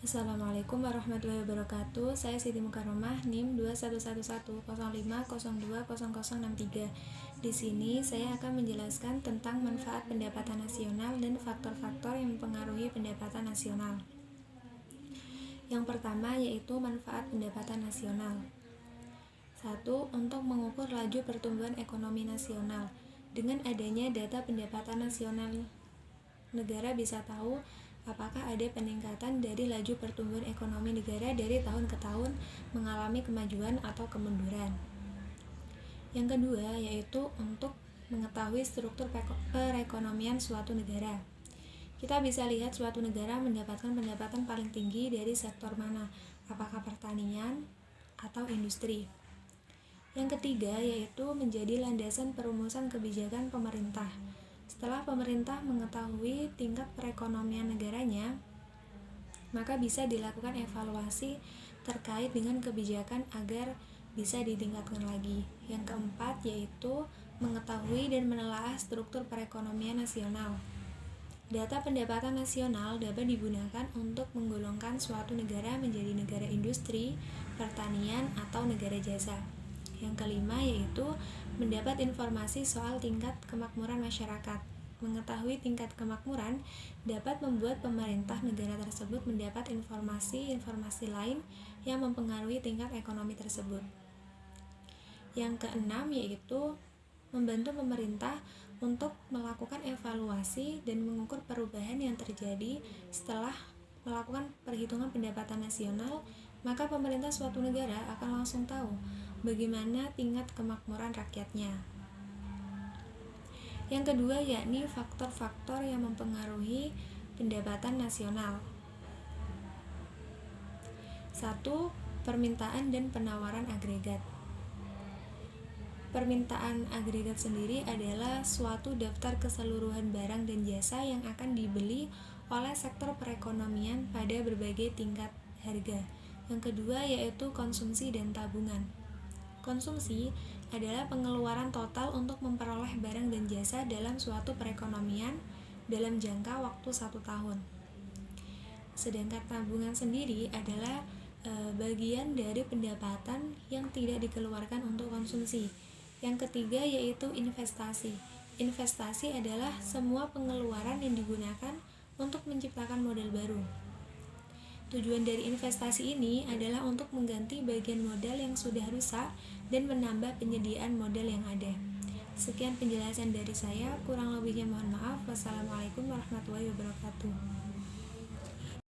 Assalamualaikum warahmatullahi wabarakatuh. Saya Siti Mukarramah, NIM 21110502000063. Di sini saya akan menjelaskan tentang manfaat pendapatan nasional dan faktor-faktor yang mempengaruhi pendapatan nasional. Yang pertama yaitu manfaat pendapatan nasional. 1. Untuk mengukur laju pertumbuhan ekonomi nasional. Dengan adanya data pendapatan nasional, negara bisa tahu apakah ada peningkatan dari laju pertumbuhan ekonomi negara dari tahun ke tahun mengalami kemajuan atau kemunduran. Yang kedua yaitu untuk mengetahui struktur perekonomian suatu negara. Kita bisa lihat suatu negara mendapatkan pendapatan paling tinggi dari sektor mana, apakah pertanian atau industri. Yang ketiga yaitu menjadi landasan perumusan kebijakan pemerintah. Setelah pemerintah mengetahui tingkat perekonomian negaranya, maka bisa dilakukan evaluasi terkait dengan kebijakan agar bisa ditingkatkan lagi. Yang keempat yaitu mengetahui dan menelaah struktur perekonomian nasional. Data pendapatan nasional dapat digunakan untuk menggolongkan suatu negara menjadi negara industri, pertanian, atau negara jasa. Yang kelima yaitu mendapat informasi soal tingkat kemakmuran masyarakat. Mengetahui tingkat kemakmuran dapat membuat pemerintah negara tersebut mendapat informasi-informasi lain yang mempengaruhi tingkat ekonomi tersebut. Yang keenam yaitu membantu pemerintah untuk melakukan evaluasi dan mengukur perubahan yang terjadi setelah melakukan perhitungan pendapatan nasional, maka pemerintah suatu negara akan langsung tahu bagaimana tingkat kemakmuran rakyatnya. Yang kedua yakni faktor-faktor yang mempengaruhi pendapatan nasional. 1. Permintaan dan penawaran agregat. Permintaan agregat sendiri adalah suatu daftar keseluruhan barang dan jasa yang akan dibeli oleh sektor perekonomian pada berbagai tingkat harga. Yang kedua yaitu konsumsi dan tabungan. Konsumsi adalah pengeluaran total untuk memperoleh barang dan jasa dalam suatu perekonomian dalam jangka waktu 1 tahun. Sedangkan tabungan sendiri adalah bagian dari pendapatan yang tidak dikeluarkan untuk konsumsi. Yang ketiga yaitu investasi. Investasi adalah semua pengeluaran yang digunakan untuk menciptakan modal baru. Tujuan dari investasi ini adalah untuk mengganti bagian modal yang sudah rusak dan menambah penyediaan modal yang ada. Sekian penjelasan dari saya, kurang lebihnya mohon maaf. Wassalamualaikum warahmatullahi wabarakatuh.